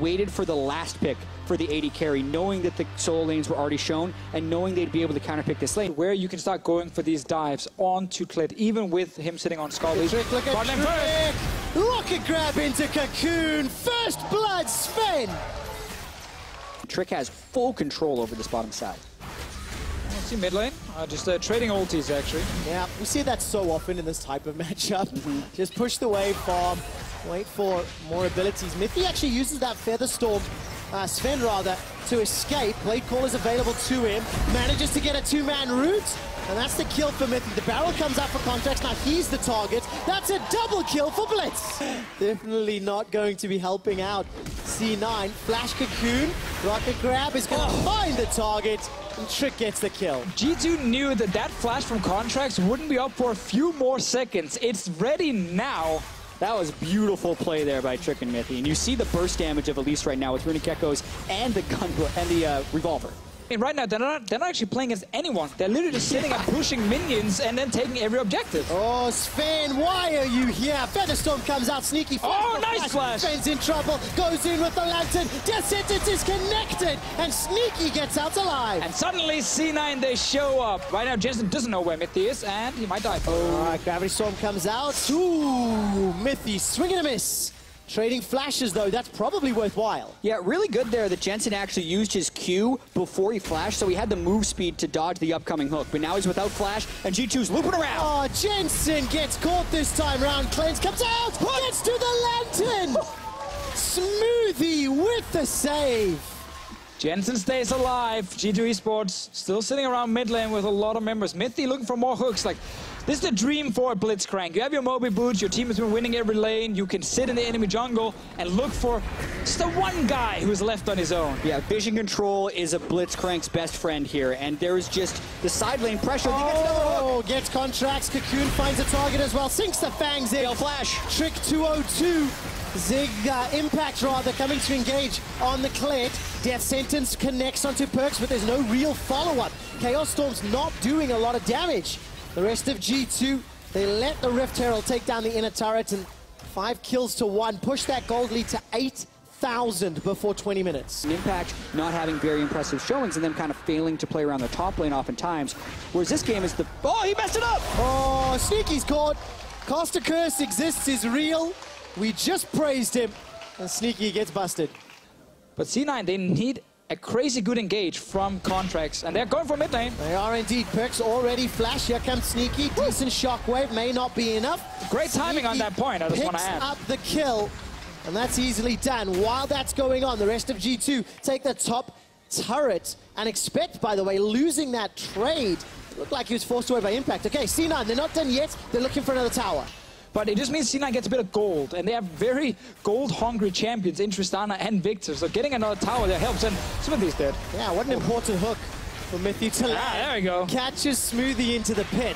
waited for the last pick for the AD carry, knowing that the solo lanes were already shown and knowing they'd be able to counterpick this lane. Where you can start going for these dives onto Kled, even with him sitting on Scarlet. Look at Trick! Rocket grab into Cocoon! First blood, ZVEN! Trick has full control over this bottom side. I see mid lane, just trading ultis actually. Yeah, we see that so often in this type of matchup. Just push the waveform, wait for more abilities. MITHY actually uses that Feather Storm, ZVEN rather, to escape. Blade Call is available to him, manages to get a two-man route, and that's the kill for MITHY. The barrel comes up for CONTRACTZ, now he's the target. That's a double kill for Blitz. Definitely not going to be helping out C9. Flash Cocoon, rocket grab is going to find the target, and Trick gets the kill. G2 knew that that flash from CONTRACTZ wouldn't be up for a few more seconds. It's ready now. That was beautiful play there by Trick and MITHY, and you see the burst damage of Elise right now with Runic Echoes and the gun and the revolver. And right now, they're not actually playing against anyone. They're literally just sitting and pushing minions and then taking every objective. Oh, ZVEN, why are you here? Featherstorm comes out, sneaky flash. Oh, nice flash. ZVEN's in trouble, goes in with the lantern. Death Sentence is connected, and Sneaky gets out alive. And suddenly, C9, they show up. Right now, JENSEN doesn't know where MITHY is, and he might die. All right, Gravity Storm comes out. Ooh, MITHY, swing and a miss. Trading flashes, though, that's probably worthwhile. Yeah, really good there that JENSEN actually used his Q before he flashed, so he had the move speed to dodge the upcoming hook. But now he's without flash, and G2's looping around. Oh, JENSEN gets caught this time round. Cleanse comes out, gets to the lantern. SMOOTHIE with the save. JENSEN stays alive. G2 Esports still sitting around mid lane with a lot of members. MITHY looking for more hooks. Like, this is the dream for Blitzcrank. You have your Moby boots, your team has been winning every lane, you can sit in the enemy jungle and look for just the one guy who's left on his own. Yeah, vision control is a Blitzcrank's best friend here, and there's just the side lane pressure. Oh, gets CONTRACTZ, Cocoon finds a target as well, sinks the fangs in. Flash. Trick 202. Zig Impact rather coming to engage on the Kled. Death Sentence connects onto PERKZ, but there's no real follow-up. Chaos Storm's not doing a lot of damage. The rest of G2, they let the Rift Herald take down the inner turret, and 5 kills to 1. Push that gold lead to 8,000 before 20 minutes. Impact not having very impressive showings and them kind of failing to play around the top lane oftentimes. Whereas this game is the... Oh, he messed it up! Oh, Sneaky's caught. Caster Curse exists, is real. We just praised him, and Sneaky gets busted. But C9, they need a crazy good engage from CONTRACTZ, and they're going for mid lane. They are indeed. PERKZ already flash. Here comes Sneaky. Decent shockwave, may not be enough. Great timing Sneaky on that point, I just want to add. Picks up the kill, and that's easily done. While that's going on, the rest of G2 take the top turret, and expect, by the way, losing that trade. Looked like he was forced away by Impact. Okay, C9, they're not done yet. They're looking for another tower. But it just means C9 gets a bit of gold, and they have very gold-hungry champions in Tristana and Viktor, so getting another tower there helps, and SMOOTHIE's dead. Yeah, what an important hook for MITHY to land. There we go. Catches SMOOTHIE into the pit.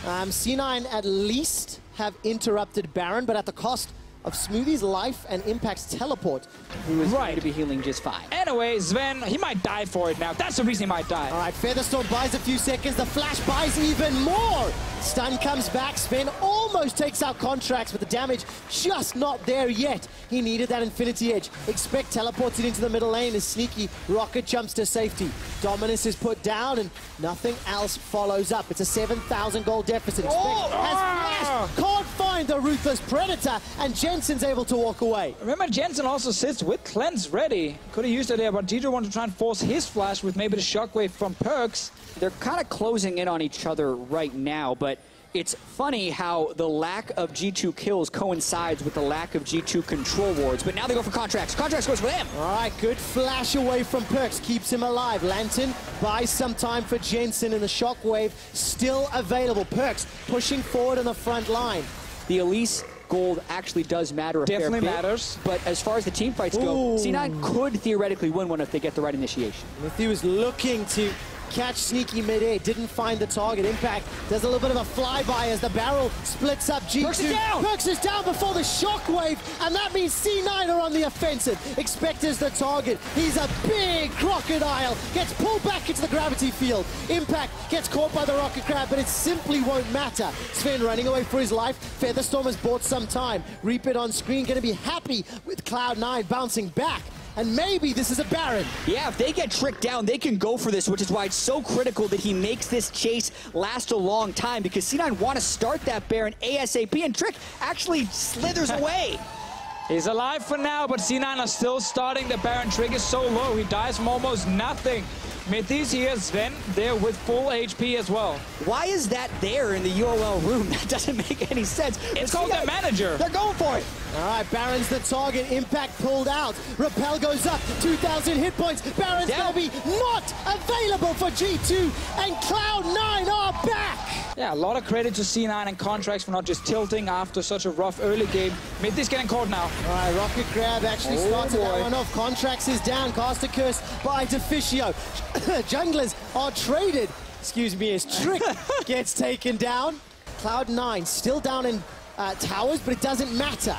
C9 at least have interrupted Baron, but at the cost of SMOOTHIE's life and Impact's teleport. Who is going to be healing just fine. Anyway, ZVEN, he might die for it now. That's the reason he might die. All right, Featherstorm buys a few seconds. The flash buys even more. Stun comes back. ZVEN almost takes out CONTRACTZ, but the damage just not there yet. He needed that Infinity Edge. Expect teleports it into the middle lane as Sneaky rocket jumps to safety. Dominus is put down and nothing else follows up. It's a 7,000 gold deficit. Expect has flashed. Can't find the Ruthless Predator, and JENSEN's able to walk away. Remember, JENSEN also sits with Cleanse ready. Could have used it there, but G2 wanted to try and force his flash with maybe the shockwave from PERKZ. They're kind of closing in on each other right now, but it's funny how the lack of G2 kills coincides with the lack of G2 control wards. But now they go for CONTRACTZ. CONTRACTZ goes for them. All right, good flash away from PERKZ. Keeps him alive. Lantern buys some time for JENSEN, and the shockwave still available. PERKZ pushing forward on the front line. The Elise gold actually does matter a fair bit. Definitely matters. But as far as the team fights go, C9 could theoretically win one if they get the right initiation. MITHY was looking to catch Sneaky mid-air, didn't find the target. Impact does a little bit of a flyby as the barrel splits up. G2 PERKZ is down before the shockwave, and that means C9 are on the offensive. Expector's the target. He's a big crocodile. Gets pulled back into the gravity field. Impact gets caught by the rocket crab, but it simply won't matter. ZVEN running away for his life. Featherstorm has bought some time. Reapered on screen, going to be happy with Cloud9 bouncing back. And maybe this is a Baron. Yeah, if they get tricked down, they can go for this, which is why it's so critical that he makes this chase last a long time, because C9 want to start that Baron ASAP, and Trick actually slithers away. He's alive for now, but C9 are still starting. The Baron. Trick is so low. He dies from almost nothing. MITHY's here, ZVEN there with full HP as well. Why is that there in the UOL room? That doesn't make any sense. It's called the manager. They're going for it. All right, Baron's the target. Impact pulled out. Repel goes up. 2,000 hit points. Baron's going to be not available for G2, and Cloud9 are back. Yeah, a lot of credit to C9 and CONTRACTZ for not just tilting after such a rough early game. MITHY's getting caught now. All right, Rocket Grab actually started that one off. CONTRACTZ is down. Caster Curse by Deficio. Junglers are traded. Excuse me, as Trick gets taken down. Cloud9 still down in towers, but it doesn't matter.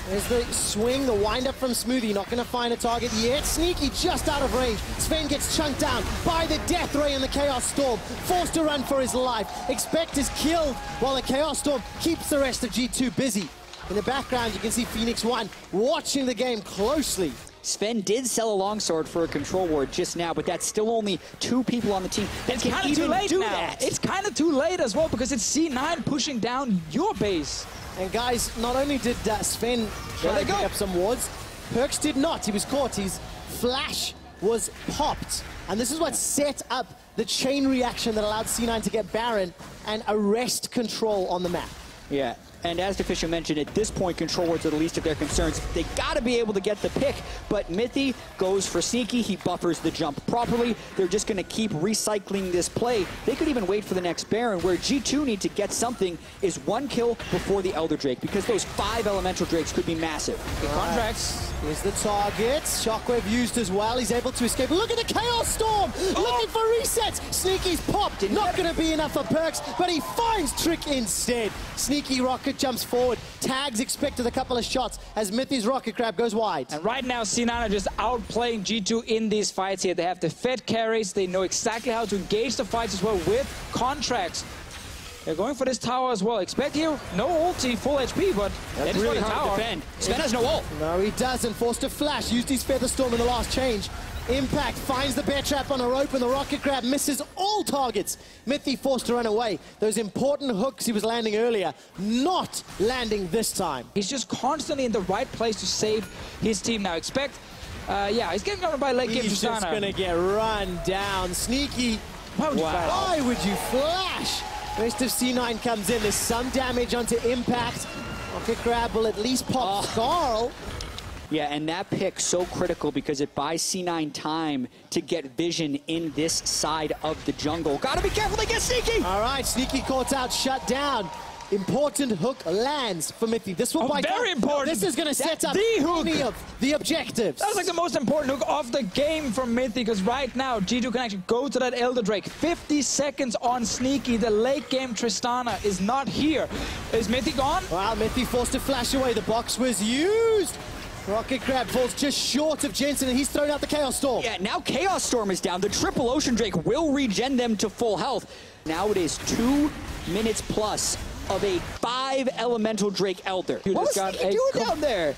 There's the swing, the wind-up from SMOOTHIE. Not going to find a target yet. Sneaky just out of range. ZVEN gets chunked down by the Death Ray and the Chaos Storm. Forced to run for his life. Expect is killed while the Chaos Storm keeps the rest of G2 busy. In the background, you can see Phoenix One watching the game closely. ZVEN did sell a longsword for a control ward just now, but that's still only 2 people on the team that It's can kind of even too late do now. that. It's kind of too late as well, because it's C9 pushing down your base. And guys, not only did ZVEN try to pick up some wards, PERKZ did not. He was caught. His flash was popped. And this is what set up the chain reaction that allowed C9 to get Baron and arrest control on the map. Yeah, and as Deficio mentioned, at this point, control wards are the least of their concerns. They got to be able to get the pick, but MITHY goes for Sneaky. He buffers the jump properly. They're just going to keep recycling this play. They could even wait for the next Baron. Where G2 need to get something is 1 kill before the Elder Drake, because those 5 Elemental Drakes could be massive. CONTRACTZ. Here's the target. Shockwave used as well. He's able to escape. Look at the Chaos Storm! Looking for resets. Sneaky's popped. Not going to be enough for PERKZ, but he finds Trick instead. Sneaky Rocket jumps forward. Tags expected a couple of shots as MITHY's Rocket Crab goes wide. And right now, C9 are just outplaying G2 in these fights here. They have the Fed carries. They know exactly how to engage the fights as well with CONTRACTZ. They're going for this tower as well. Expect here, no ulti, full HP, but That's just really want a hard tower. to defend. ZVEN has no ult. No, he doesn't. Forced to flash. Used his Featherstorm in the last change. Impact finds the bear trap on a rope, and the Rocket Grab misses all targets. MITHY forced to run away. Those important hooks he was landing earlier, not landing this time. He's just constantly in the right place to save his team now. Expect, yeah, he's getting covered by late game He's just Tristana. going to get run down. Sneaky. Why would you flash? Why would you flash? Rest of C9 comes in. There's some damage onto Impact. Rocket Grab will at least pop Skarl. Yeah, and that pick so critical because it buys C9 time to get vision in this side of the jungle. Gotta be careful, they get Sneaky! All right, Sneaky caught out, shut down. Important hook lands for MITHY. This will buy very important. This is going to set up the hook. many of the objectives. That was like the most important hook of the game from MITHY, because right now G2 can actually go to that Elder Drake. 50 seconds on Sneaky. The late game Tristana is not here. Is MITHY gone? Wow, MITHY forced to flash away. The box was used. Rocket Crab falls just short of JENSEN, and he's thrown out the Chaos Storm. Yeah, now Chaos Storm is down. The triple Ocean Drake will regen them to full health. Now it is 2 minutes plus of a 5 Elemental Drake Elder. What was Sneaky doing down there?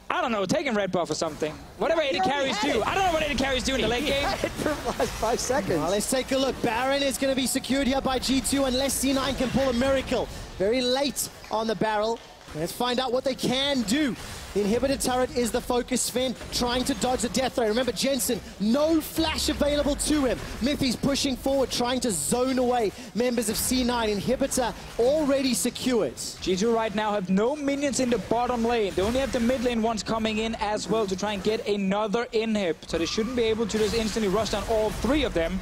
I don't know, taking red buff or something. Whatever AD carries do. I don't know what AD carries do in the late game. For the last 5 seconds. Well, let's take a look. Baron is going to be secured here by G2 unless C9 can pull a miracle. Very late on the barrel. Let's find out what they can do. The inhibitor turret is the focus. ZVEN trying to dodge the death ray. Remember, JENSEN, no flash available to him. MITHY's pushing forward, trying to zone away members of C9. Inhibitor already secured. G2 right now have no minions in the bottom lane. They only have the mid lane ones coming in as well to try and get another inhib. So they shouldn't be able to just instantly rush down all 3 of them.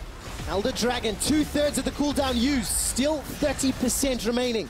Elder Dragon, 2/3 of the cooldown used. Still 30% remaining.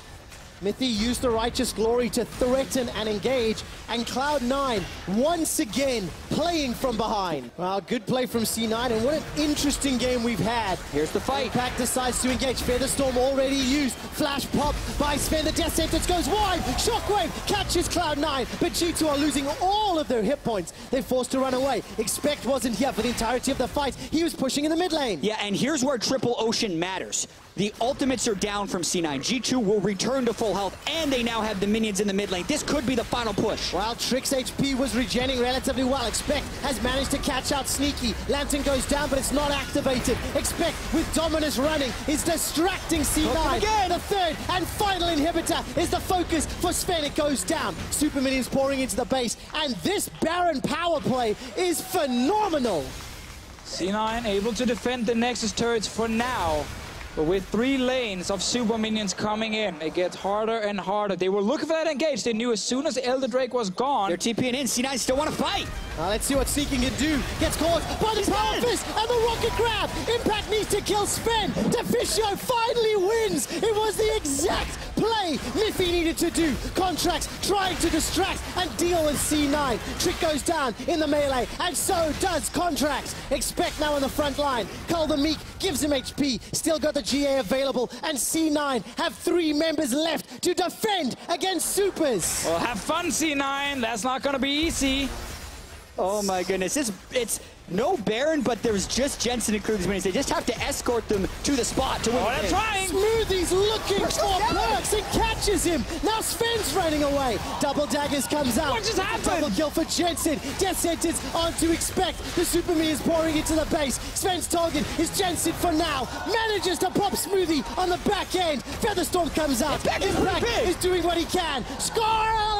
MITHY used the Righteous Glory to threaten and engage, and Cloud9 once again playing from behind. Well, good play from C9, and what an interesting game we've had. Here's the fight. Impact decides to engage. Featherstorm already used. Flash pop by Sven. The death sentence goes wide. Shockwave catches Cloud9, but G2 are losing all of their hit points. They're forced to run away. Expect wasn't here for the entirety of the fight. He was pushing in the mid lane. Yeah, and here's where Triple Ocean matters. The ultimates are down from C9. G2 will return to full health, and they now have the minions in the mid lane. This could be the final push. While Trix HP was regenerating relatively well, Expect has managed to catch out Sneaky. Lantern goes down, but it's not activated. Expect, with Dominus running, is distracting C9. Again. The third and final inhibitor is the focus for Sven. It goes down. Super minions pouring into the base, and this Baron power play is phenomenal. C9 able to defend the Nexus turrets for now. But with 3 lanes of super minions coming in, it gets harder and harder. They were looking for that engage. They knew as soon as Elder Drake was gone. They're TPing in. C9 still want to fight. Let's see what Sneaky can do. Gets caught by the power fist and the rocket grab. Impact needs to kill Sven. Deficio finally wins. It was the exact play MITHY needed to do. CONTRACTZ trying to distract and deal with C9. Trick goes down in the melee, and so does CONTRACTZ. Expect now on the front line. Cull the Meek gives him HP. Still got the GA available, and C9 have 3 members left to defend against Supers. Well, have fun, C9. That's not going to be easy. Oh my goodness, it's no Baron, but there's just JENSEN including these minions. They just have to escort them to the spot to win. Oh, they're trying! Smoothie's looking for PERKZ and catches him. Now Sven's running away. Double daggers comes out. What just happened? Double kill for JENSEN. Death sentence on to Expect. The super minions pouring into the base. Sven's target is JENSEN for now. Manages to pop Smoothie on the back end. Featherstorm comes out. Impact is doing what he can. Score!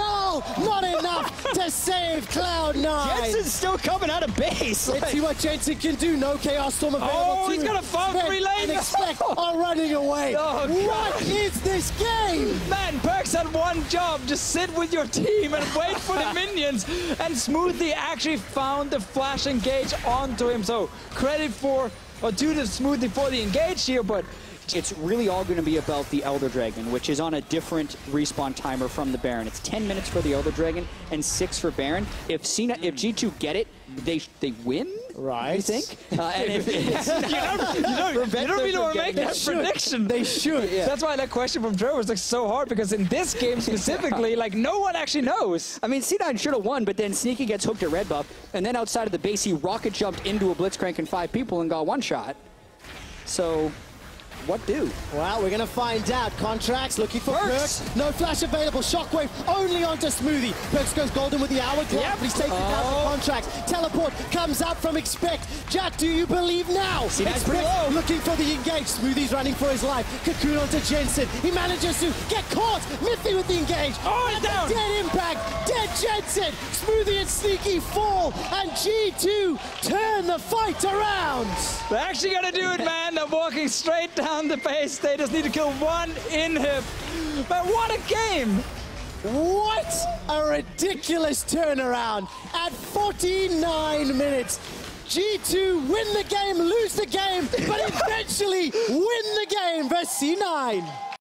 Not enough to save Cloud9. JENSEN's still coming out of base. Let's see what JENSEN can do. No Chaos Storm available. Oh, he's got a farm 3 lanes. And Expect are running away. Oh, what is this game? Man, PERKZ had one job. Just sit with your team and wait for the minions. And SMOOTHIE actually found the flash engage onto him. So credit for, or due to SMOOTHIE for the engage here, but it's really all going to be about the Elder Dragon, which is on a different respawn timer from the Baron. It's 10 minutes for the Elder Dragon and 6 for Baron. If G2 get it, they win. Right. You think? And if you don't really want to make that prediction. They should. Yeah. That's why that question from Trevor was like so hard, because in this game specifically, like no one actually knows. I mean, C9 should have won, but then Sneaky gets hooked at red buff, and then outside of the base, he rocket jumped into a Blitzcrank and 5 people and got 1 shot. So what do? Well, we're going to find out. CONTRACTZ looking for PERKZ. No flash available. Shockwave only onto SMOOTHIE. PERKZ goes golden with the hourglass, but he's taken down for CONTRACTZ. Teleport comes out from Expect. Jack, do you believe now? Expect looking for the engage. SMOOTHIE's running for his life. Cocoon onto JENSEN. He manages to get caught. MITHY with the engage. Oh, he's down. Dead Impact. Dead JENSEN. SMOOTHIE and Sneaky fall, and G2 turn the fight around. They're actually going to do it, man. They're walking straight down the base. They just need to kill 1 inhib. But what a game! What a ridiculous turnaround at 49 minutes. G2 win the game, lose the game, but eventually win the game versus C9.